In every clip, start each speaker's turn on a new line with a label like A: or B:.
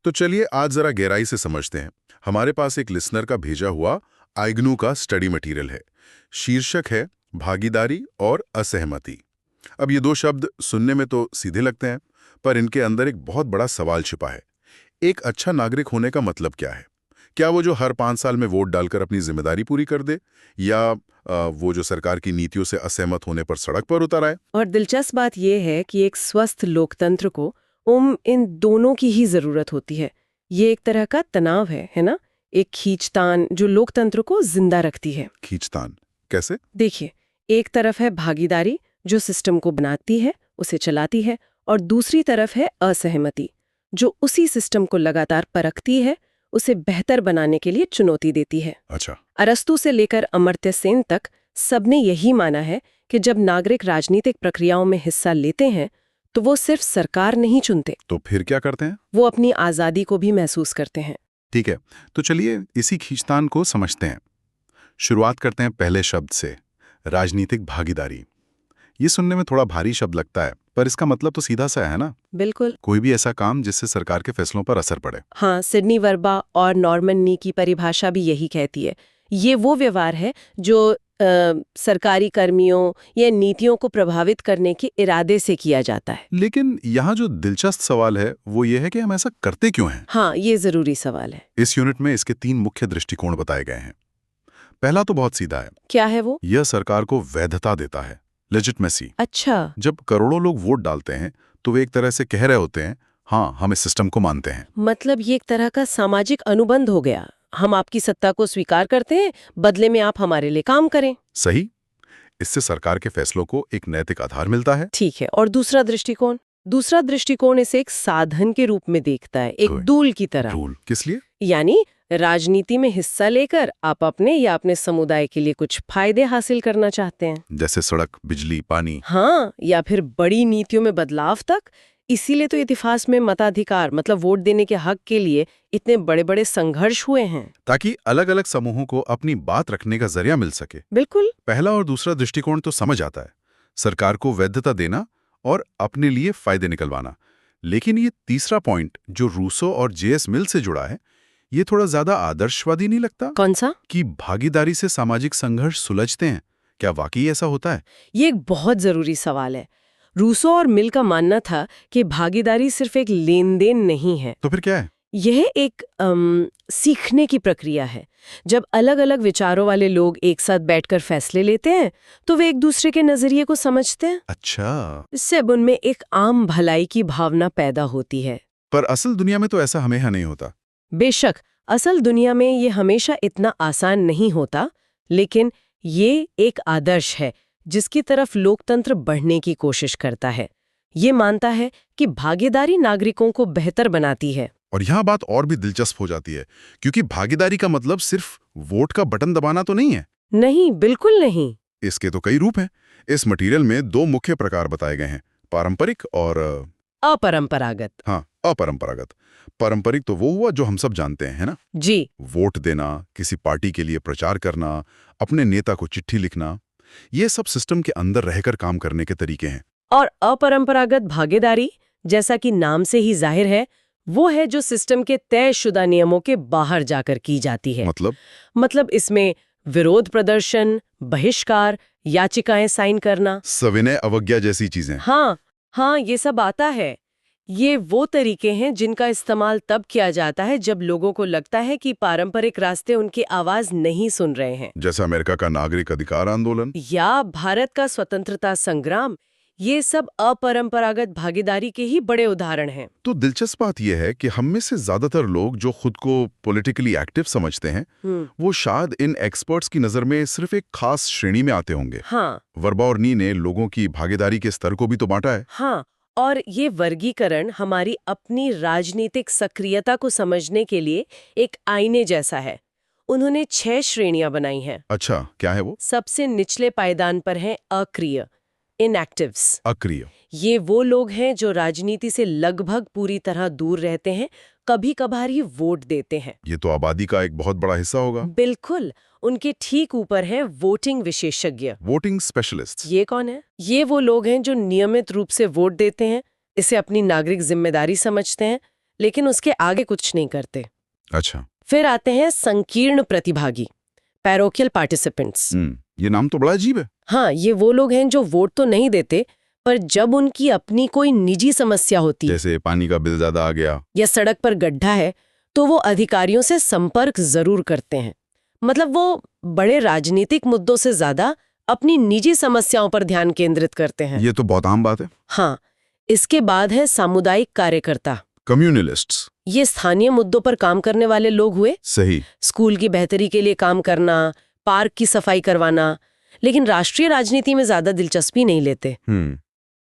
A: तो चलिए आज जरा गहराई से समझते हैं। हमारे पास एक लिसनर का भेजा हुआ आइग्नू का स्टडी मटेरियल है। शीर्षक है भागीदारी और असहमति। अब ये दो शब्द सुनने में तो सीधे लगते हैं, पर इनके अंदर एक बहुत बड़ा सवाल छिपा है। एक अच्छा नागरिक होने का मतलब क्या है? क्या वो जो हर 5 साल में वोट डालकर अपनी जिम्मेदारी पूरी कर दे, या वो जो सरकार की नीतियों से असहमत होने पर सड़क पर उतर आए?
B: और दिलचस्प बात यह है कि एक स्वस्थ लोकतंत्र को इन दोनों की ही जरूरत होती है। ये एक तरह का तनाव है ना? एक खींचतान जो लोकतंत्र को जिंदा रखती है।
A: खींचतान कैसे?
B: देखिए, एक तरफ है भागीदारी जो सिस्टम को बनाती है, उसे चलाती है, और दूसरी तरफ है असहमति जो उसी सिस्टम को लगातार परखती है, उसे बेहतर बनाने के लिए चुनौती देती है।
A: अच्छा।
B: अरस्तू से लेकर अमर्त्य सेन तक सबने यही माना है कि जब नागरिक राजनीतिक प्रक्रियाओं में हिस्सा लेते हैं तो वो सिर्फ सरकार नहीं चुनते,
A: तो फिर क्या करते हैं?
B: वो अपनी आज़ादी को भी महसूस करते हैं।
A: ठीक है, तो चलिए इसी खींचतान को समझते हैं। शुरुआत करते हैं पहले शब्द से, राजनीतिक भागीदारी। ये सुनने में थोड़ा भारी शब्द लगता है, पर इसका मतलब तो सीधा सा है ना?
B: बिल्कुल।
A: कोई भी ऐसा काम जिससे सरकार के फैसलों पर असर पड़े।
B: हाँ, सिडनी वर्बा और नॉर्मन नी की परिभाषा भी यही कहती है। ये वो व्यवहार है जो सरकारी कर्मियों या नीतियों को प्रभावित करने के इरादे से किया जाता है।
A: लेकिन यहाँ जो दिलचस्प सवाल है वो ये है कि हम ऐसा करते क्यों हैं?
B: हाँ, ये जरूरी सवाल है।
A: इस यूनिट में इसके 3 मुख्य दृष्टिकोण बताए गए हैं। पहला तो बहुत सीधा है।
B: क्या है वो?
A: यह सरकार को वैधता देता है, लेजिटमेसी।
B: अच्छा।
A: जब करोड़ों लोग वोट डालते हैं तो वे एक तरह से कह रहे होते हैं, हाँ, हम इस सिस्टम को मानते हैं।
B: मतलब ये एक तरह का सामाजिक अनुबंध हो गया। हम आपकी सत्ता को स्वीकार करते हैं, बदले में आप हमारे लिए काम करें।
A: सही। इससे सरकार के फैसलों को एक नैतिक आधार मिलता है।
B: ठीक है, और दूसरा दृष्टिकोण? दूसरा दृष्टिकोण इसे एक साधन के रूप में देखता है, एक दूल की तरह।
A: दूल किस लिए?
B: यानी राजनीति में हिस्सा लेकर आप अपने या अपने समुदाय के लिए कुछ फायदे हासिल करना चाहते हैं,
A: जैसे सड़क, बिजली, पानी।
B: हाँ, या फिर बड़ी नीतियों में बदलाव तक। इसीलिए तो इतिहास में मताधिकार मतलब वोट देने के हक के लिए इतने बड़े बड़े संघर्ष हुए हैं,
A: ताकि अलग अलग समूहों को अपनी बात रखने का जरिया मिल सके।
B: बिल्कुल।
A: पहला और दूसरा दृष्टिकोण तो समझ आता है, सरकार को वैधता देना और अपने लिए फायदे निकलवाना। लेकिन ये तीसरा पॉइंट जो रूसो और जेएस मिल से जुड़ा है, ये थोड़ा ज्यादा आदर्शवादी नहीं लगता?
B: कौन सा?
A: कि भागीदारी से सामाजिक संघर्ष सुलझते हैं। क्या वाकई ऐसा होता है?
B: ये एक बहुत जरूरी सवाल है। रूसो और मिल का मानना था कि भागीदारी सिर्फ एक लेन देन नहीं है,
A: तो फिर क्या है?
B: यह एक सीखने की प्रक्रिया है। जब अलग अलग विचारों वाले लोग एक साथ बैठकर फैसले लेते हैं तो वे एक दूसरे के नजरिए को समझते हैं।
A: अच्छा।
B: इससे अब उनमें एक आम भलाई की भावना पैदा होती है।
A: पर असल दुनिया में तो ऐसा हमेशा नहीं होता।
B: बेशक असल दुनिया में ये हमेशा इतना आसान नहीं होता, लेकिन ये एक आदर्श है जिसकी तरफ लोकतंत्र बढ़ने की कोशिश करता है। ये मानता है कि भागीदारी नागरिकों को बेहतर बनाती है।
A: और यहाँ बात और भी दिलचस्प हो जाती है, क्योंकि भागीदारी का मतलब सिर्फ वोट का बटन दबाना तो नहीं है।
B: नहीं, बिल्कुल नहीं।
A: इसके तो कई रूप हैं। इस मटेरियल में 2 मुख्य प्रकार बताए गए हैं, पारंपरिक और
B: अपरंपरागत।
A: हाँ, अपरंपरागत। पारंपरिक तो वो हुआ जो हम सब जानते हैं, है ना?
B: जी।
A: वोट देना, किसी पार्टी के लिए प्रचार करना, अपने नेता को चिट्ठी लिखना, ये सब सिस्टम के अंदर रहकर काम करने के तरीके हैं।
B: और अपरंपरागत भागीदारी, जैसा कि नाम से ही जाहिर है, वो है जो सिस्टम के तयशुदा नियमों के बाहर जाकर की जाती है। मतलब इसमें विरोध प्रदर्शन, बहिष्कार, याचिकाएं साइन करना,
A: सविनय अवज्ञा जैसी चीजें।
B: हाँ, ये सब आता है। ये वो तरीके हैं जिनका इस्तेमाल तब किया जाता है जब लोगों को लगता है कि पारंपरिक रास्ते उनकी आवाज नहीं सुन रहे हैं।
A: जैसे अमेरिका का नागरिक अधिकार आंदोलन
B: या भारत का स्वतंत्रता संग्राम। ये सब अपरंपरागत भागीदारी के ही बड़े उदाहरण हैं।
A: तो दिलचस्प बात यह है कि हम में से ज्यादातर लोग जो खुद को पॉलिटिकली एक्टिव समझते हैं, वो शायद इन एक्सपर्ट्स की नजर में सिर्फ एक खास श्रेणी में आते होंगे।
B: हाँ।
A: वर्बा और नी ने लोगों की भागीदारी के स्तर को भी तो बांटा है।
B: हाँ, और ये वर्गीकरण हमारी अपनी राजनीतिक सक्रियता को समझने के लिए एक आईने जैसा है। उन्होंने 6 श्रेणियां बनाई हैं।
A: अच्छा, क्या है वो?
B: सबसे निचले पायदान पर हैं अक्रिय, इनएक्टिव्स।
A: अक्रिय
B: ये वो लोग हैं जो राजनीति से लगभग पूरी तरह दूर रहते हैं, कभी कभार ही वोट देते हैं।
A: ये तो आबादी का एक बहुत बड़ा हिस्सा होगा।
B: बिल्कुल। उनके ठीक ऊपर हैं वोटिंग विशेषज्ञ,
A: वोटिंग स्पेशलिस्ट।
B: ये कौन है? ये वो लोग हैं जो नियमित रूप से वोट देते हैं, इसे अपनी नागरिक जिम्मेदारी समझते हैं, लेकिन उसके आगे कुछ नहीं करते।
A: अच्छा।
B: फिर आते हैं संकीर्ण प्रतिभागी, पैरोकियल पार्टिसिपेंट्स।
A: ये नाम तो बड़ा अजीब है।
B: हाँ, ये वो लोग हैं जो वोट तो नहीं देते, पर जब उनकी अपनी कोई निजी समस्या होती है,
A: जैसे पानी का बिल ज्यादा आ गया
B: या सड़क पर गड्ढा है, तो वो अधिकारियों से संपर्क जरूर करते हैं। मतलब वो बड़े राजनीतिक मुद्दों से ज्यादा अपनी निजी समस्याओं पर ध्यान केंद्रित करते हैं।
A: ये तो बहुत आम बात है।
B: हाँ, इसके बाद है सामुदायिक कार्यकर्ता,
A: कम्युनलिस्ट्स।
B: ये स्थानीय मुद्दों पर काम करने वाले लोग हुए।
A: सही।
B: स्कूल की बेहतरी के लिए काम करना, पार्क की सफाई करवाना, लेकिन राष्ट्रीय राजनीति में ज्यादा दिलचस्पी नहीं लेते।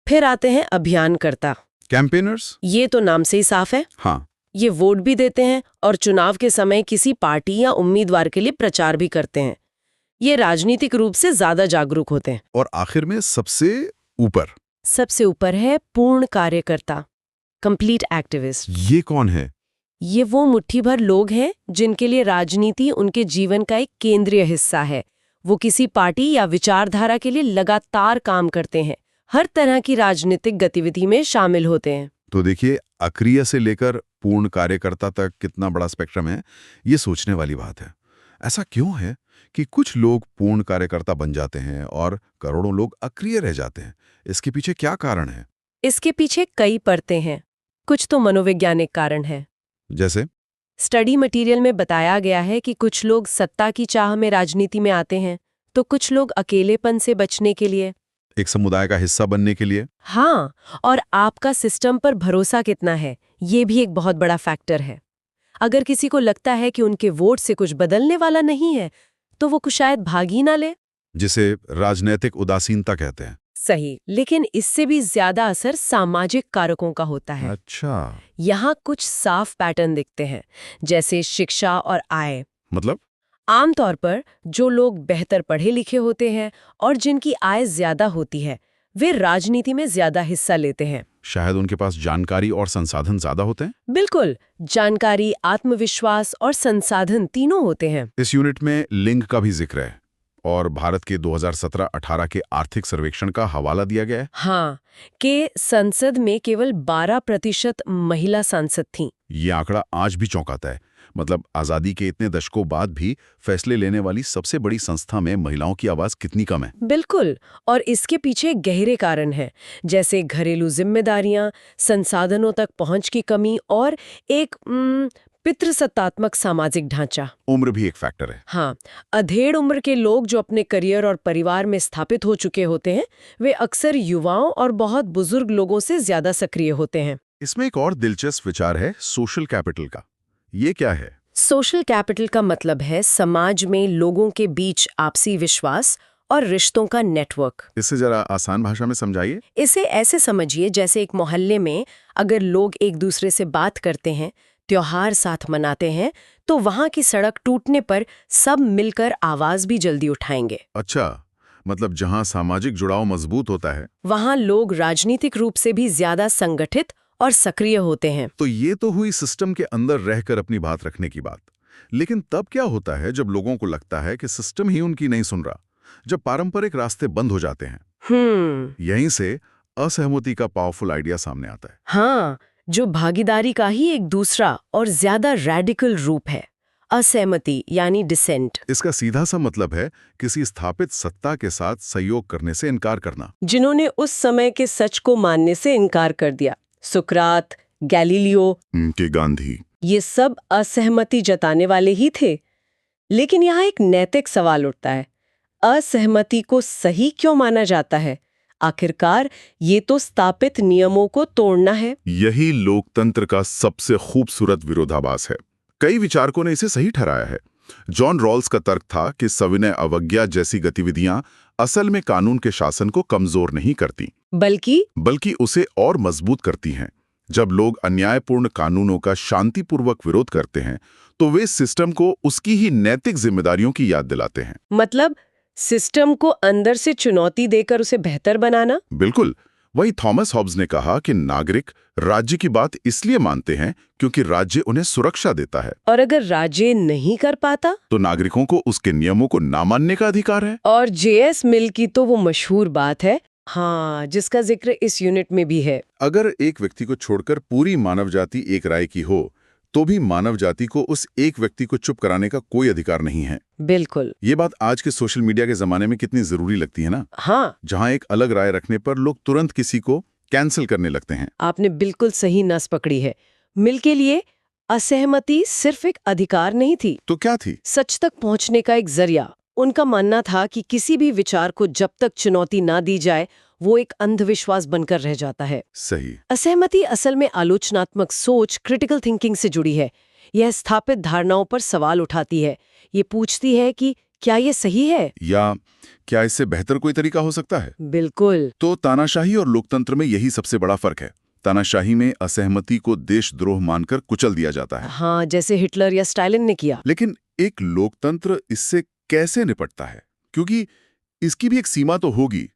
B: फिर आते हैं अभियानकर्ता,
A: कैंपेनर्स।
B: ये तो नाम से ही साफ है।
A: हाँ।
B: ये वोट भी देते हैं और चुनाव के समय किसी पार्टी या उम्मीदवार के लिए प्रचार भी करते हैं। ये राजनीतिक रूप से ज्यादा जागरूक होते हैं।
A: और आखिर में सबसे
B: ऊपर है पूर्ण कार्यकर्ता, कंप्लीट एक्टिविस्ट।
A: ये कौन है?
B: ये वो मुट्ठी भर लोग हैं जिनके लिए राजनीति उनके जीवन का एक केंद्रीय हिस्सा है। वो किसी पार्टी या विचारधारा के लिए लगातार काम करते हैं, हर तरह की राजनीतिक गतिविधि में शामिल होते हैं।
A: तो देखिए, अक्रिय से लेकर पूर्ण कार्यकर्ता तक कितना बड़ा स्पेक्ट्रम है, ये सोचने वाली बात है। ऐसा क्यों है कि कुछ लोग पूर्ण कार्यकर्ता बन जाते हैं और करोड़ों लोग अक्रिय रह जाते हैं? इसके पीछे क्या कारण है?
B: इसके पीछे कई परतें हैं। कुछ तो मनोवैज्ञानिक कारण है।
A: जैसे
B: स्टडी मटेरियल में बताया गया है कि कुछ लोग सत्ता की चाह में राजनीति में आते हैं, तो कुछ लोग अकेलेपन से बचने के लिए,
A: एक समुदाय का हिस्सा बनने के लिए।
B: हाँ, और आपका सिस्टम पर भरोसा कितना है, ये भी एक बहुत बड़ा फैक्टर है। अगर किसी को लगता है कि उनके वोट से कुछ बदलने वाला नहीं है, तो वो कुछ शायद भाग ही ना ले,
A: जिसे राजनैतिक उदासीनता कहते हैं।
B: सही, लेकिन इससे भी ज्यादा असर सामाजिक कारकों का होता है।
A: अच्छा।
B: यहाँ कुछ साफ पैटर्न दिखते हैं, जैसे शिक्षा और आय।
A: मतलब?
B: आमतौर पर जो लोग बेहतर पढ़े लिखे होते हैं और जिनकी आय ज्यादा होती है, वे राजनीति में ज्यादा हिस्सा लेते हैं।
A: शायद उनके पास जानकारी और संसाधन ज्यादा होते हैं।
B: बिल्कुल, जानकारी, आत्मविश्वास और संसाधन तीनों होते हैं।
A: इस यूनिट में लिंग का भी जिक्र है और भारत के 2017-18 के आर्थिक सर्वेक्षण का हवाला दिया गया है।
B: हाँ, कि संसद में केवल 12% महिला सांसद थीं।
A: ये आंकड़ा आज भी चौंकाता है। मतलब आजादी के इतने दशकों बाद भी फैसले लेने वाली सबसे बड़ी संस्था में महिलाओं की आवाज कितनी कम है।
B: बिल्कुल, और इसके पीछे गहरे कारण हैं, जैसे घरेलू जिम्मेदारियां, संसाधनों तक पहुंच की कमी और एक पितृसत्तात्मक सामाजिक ढांचा।
A: उम्र भी एक फैक्टर है।
B: हाँ, अधेड़ उम्र के लोग जो अपने करियर और परिवार में स्थापित हो चुके होते हैं, वे अक्सर युवाओं और बहुत बुजुर्ग लोगों से ज्यादा सक्रिय होते हैं।
A: इसमें एक और दिलचस्प विचार है सोशल कैपिटल का। ये क्या है?
B: सोशल कैपिटल का मतलब है समाज में लोगों के बीच आपसी विश्वास और रिश्तों का नेटवर्क।
A: इससे जरा आसान भाषा में समझाइए।
B: इसे ऐसे समझिए जैसे एक मोहल्ले में अगर लोग एक दूसरे से बात करते हैं, त्योहार साथ मनाते हैं, तो वहाँ की सड़क टूटने पर सब मिलकर आवाज भी जल्दी उठाएंगे।
A: अच्छा, मतलब जहाँ सामाजिक जुड़ाव मजबूत होता है,
B: वहाँ लोग राजनीतिक रूप से भी ज्यादा संगठित और सक्रिय होते हैं।
A: तो ये तो हुई सिस्टम के अंदर रहकर अपनी बात रखने की बात। लेकिन तब क्या होता है जब लोगों को लगता है कि सिस्टम ही उनकी नहीं सुन रहा, जब पारंपरिक रास्ते बंद हो जाते हैं? यहीं से असहमति का पावरफुल आइडिया सामने आता है।
B: हाँ, जो भागीदारी का ही एक दूसरा और ज्यादा रैडिकल रूप है, असहमति यानी डिसेंट।
A: इसका सीधा सा मतलब है किसी स्थापित सत्ता के साथ सहयोग करने से इनकार करना।
B: जिन्होंने उस समय के सच को मानने से इनकार कर दिया, सुकरात, गैलीलियो
A: के गांधी,
B: ये सब असहमति जताने वाले ही थे। लेकिन यहाँ एक नैतिक सवाल उठता है, असहमति को सही क्यों माना जाता है? आखिरकार ये तो स्थापित नियमों को तोड़ना है।
A: यही लोकतंत्र का सबसे खूबसूरत विरोधाभास है। कई विचारकों ने इसे सही ठहराया है। जॉन रॉल्स का तर्क था कि सविनय अवज्ञा जैसी गतिविधियां असल में कानून के शासन को कमजोर नहीं करती, बल्कि उसे और मजबूत करती हैं। जब लोग अन्यायपूर्ण कानूनों का शांतिपूर्वक विरोध करते हैं, तो वे सिस्टम को उसकी ही नैतिक जिम्मेदारियों की याद दिलाते हैं।
B: मतलब सिस्टम को अंदर से चुनौती देकर उसे बेहतर बनाना।
A: बिल्कुल। वही थॉमस हॉब्स ने कहा कि नागरिक राज्य की बात इसलिए मानते हैं क्योंकि राज्य उन्हें सुरक्षा देता है,
B: और अगर राज्य नहीं कर पाता
A: तो नागरिकों को उसके नियमों को ना मानने का अधिकार है।
B: और J.S. मिल की तो वो मशहूर बात है, हाँ, जिसका जिक्र इस यूनिट में भी है।
A: अगर एक व्यक्ति को छोड़कर पूरी मानव जाति एक राय की हो तो भी मानव जाति को उस एक व्यक्ति को चुप कराने का कोई अधिकार नहीं है।
B: बिल्कुल।
A: ये बात आज के सोशल मीडिया के जमाने में कितनी जरूरी लगती है ना।
B: हाँ,
A: जहां एक अलग राय रखने पर लोग तुरंत किसी को कैंसिल करने लगते हैं।
B: आपने बिल्कुल सही नस पकड़ी है। मिल के लिए असहमति सिर्फ एक अधिकार नहीं थी,
A: तो क्या थी?
B: सच तक पहुंचने का एक जरिया। उनका मानना था कि किसी भी विचार को जब तक चुनौती ना दी जाए वो एक अंधविश्वास बनकर रह जाता है।
A: सही।
B: असहमति असल में आलोचनात्मक सोच, क्रिटिकल थिंकिंग से जुड़ी है। यह स्थापित धारणाओं पर सवाल उठाती है। ये पूछती है कि क्या ये सही है,
A: या क्या इससे बेहतर कोई तरीका हो सकता है?
B: बिल्कुल।
A: तो तानाशाही और लोकतंत्र में यही सबसे बड़ा फर्क है। तानाशाही में असहमति को देशद्रोह मानकर कुचल दिया जाता है।
B: हाँ, जैसे हिटलर या स्टालिन ने किया।
A: लेकिन एक लोकतंत्र इससे कैसे निपटता है? क्योंकि इसकी भी एक सीमा तो होगी।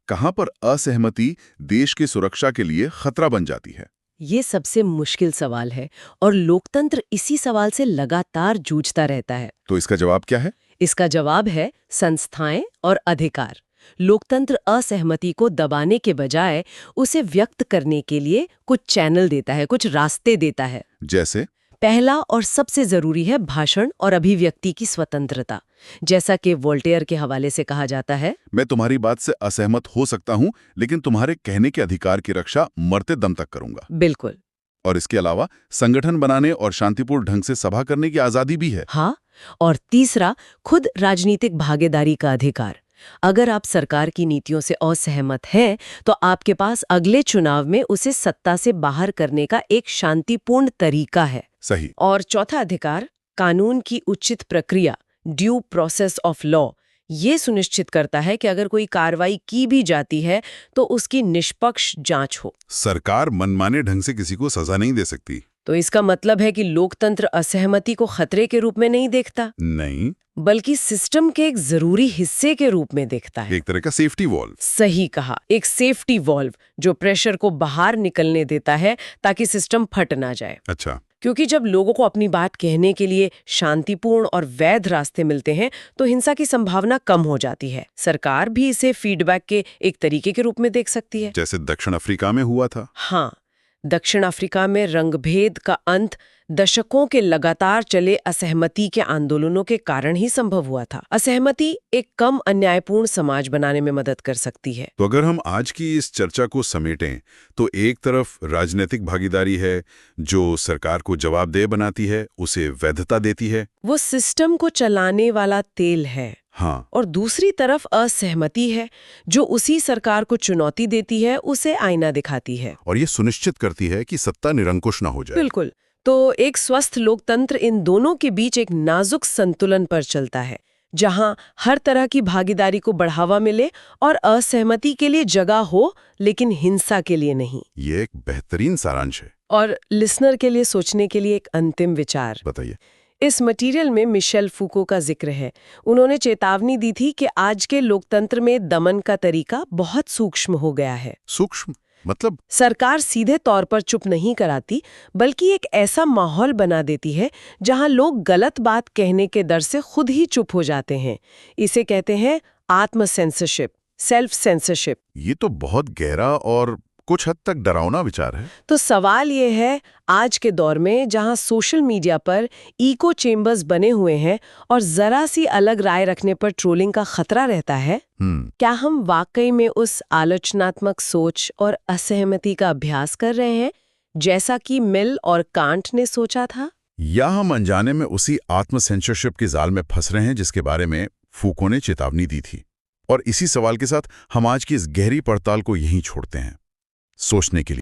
A: कहां पर असहमति देश की सुरक्षा के लिए खतरा बन जाती है?
B: ये सबसे मुश्किल सवाल है और लोकतंत्र इसी सवाल से लगातार जूझता रहता है।
A: तो इसका जवाब क्या है?
B: इसका जवाब है संस्थाएं और अधिकार। लोकतंत्र असहमति को दबाने के बजाय उसे व्यक्त करने के लिए कुछ चैनल देता है, कुछ रास्ते देता है।
A: जैसे?
B: पहला और सबसे जरूरी है भाषण और अभिव्यक्ति की स्वतंत्रता। जैसा कि वोल्टेयर के हवाले से कहा जाता है,
A: मैं तुम्हारी बात से असहमत हो सकता हूं, लेकिन तुम्हारे कहने के अधिकार की रक्षा मरते दम तक करूंगा।
B: बिल्कुल।
A: और इसके अलावा संगठन बनाने और शांतिपूर्ण ढंग से सभा करने की आजादी भी है।
B: हाँ, और तीसरा खुद राजनीतिक भागीदारी का अधिकार। अगर आप सरकार की नीतियों से असहमत हैं, तो आपके पास अगले चुनाव में उसे सत्ता से बाहर करने का एक शांतिपूर्ण तरीका है।
A: सही।
B: और चौथा अधिकार, कानून की उचित प्रक्रिया, ड्यू प्रोसेस ऑफ लॉ, ये सुनिश्चित करता है कि अगर कोई कार्रवाई की भी जाती है तो उसकी निष्पक्ष जांच हो।
A: सरकार मनमाने ढंग से किसी को सजा नहीं दे सकती।
B: तो इसका मतलब है कि लोकतंत्र असहमति को खतरे के रूप में नहीं देखता,
A: नहीं,
B: बल्कि सिस्टम के एक जरूरी हिस्से के रूप में देखता है।
A: एक तरह का सेफ्टी वॉल्व।
B: सही कहा, एक सेफ्टी वॉल्व जो प्रेशर को बाहर निकलने देता है ताकि सिस्टम फट ना जाए।
A: अच्छा।
B: क्योंकि जब लोगों को अपनी बात कहने के लिए शांतिपूर्ण और वैध रास्ते मिलते हैं तो हिंसा की संभावना कम हो जाती है। सरकार भी इसे फीडबैक के एक तरीके के रूप में देख सकती है।
A: जैसे दक्षिण अफ्रीका में हुआ था।
B: हाँ, दक्षिण अफ्रीका में रंगभेद का अंत दशकों के लगातार चले असहमति के आंदोलनों के कारण ही संभव हुआ था। असहमति एक कम अन्यायपूर्ण समाज बनाने में मदद कर सकती है।
A: तो अगर हम आज की इस चर्चा को समेटें तो एक तरफ राजनीतिक भागीदारी है जो सरकार को जवाबदेह बनाती है, उसे वैधता देती है,
B: वो सिस्टम को चलाने वाला तेल है।
A: हाँ।
B: और दूसरी तरफ असहमति है जो उसी सरकार को चुनौती देती है, उसे आईना दिखाती है
A: और ये सुनिश्चित करती है कि सत्ता निरंकुश न हो जाए।
B: बिल्कुल। तो एक स्वस्थ लोकतंत्र इन दोनों के बीच एक नाजुक संतुलन पर चलता है, जहां हर तरह की भागीदारी को बढ़ावा मिले और असहमति के लिए जगह हो, लेकिन हिंसा के लिए नहीं।
A: ये एक बेहतरीन सारांश है।
B: और लिसनर के लिए सोचने के लिए एक अंतिम विचार।
A: बताइए।
B: इस मटेरियल में मिशेल फूको का जिक्र है। उन्होंने चेतावनी दी थी कि आज के लोकतंत्र में दमन का तरीका बहुत सूक्ष्म हो गया है।
A: सूक्ष्म मतलब?
B: सरकार सीधे तौर पर चुप नहीं कराती, बल्कि एक ऐसा माहौल बना देती है जहां लोग गलत बात कहने के डर से खुद ही चुप हो जाते हैं। इसे कहते हैं आत्म सेंसरशिप, सेल्फ सेंसरशिप।
A: ये तो बहुत गहरा और कुछ हद तक डरावना विचार है।
B: तो सवाल ये है, आज के दौर में जहां सोशल मीडिया पर इको चेम्बर्स बने हुए हैं और जरा सी अलग राय रखने पर ट्रोलिंग का खतरा रहता है, क्या हम वाकई में उस आलोचनात्मक सोच और असहमति का अभ्यास कर रहे हैं जैसा कि मिल और कांट ने सोचा था,
A: या हम अनजाने में उसी आत्म सेंसरशिप के जाल में फंस रहे हैं जिसके बारे में फूको ने चेतावनी दी थी? और इसी सवाल के साथ हम आज की इस गहरी पड़ताल को यहीं छोड़ते हैं, सोचने के लिए।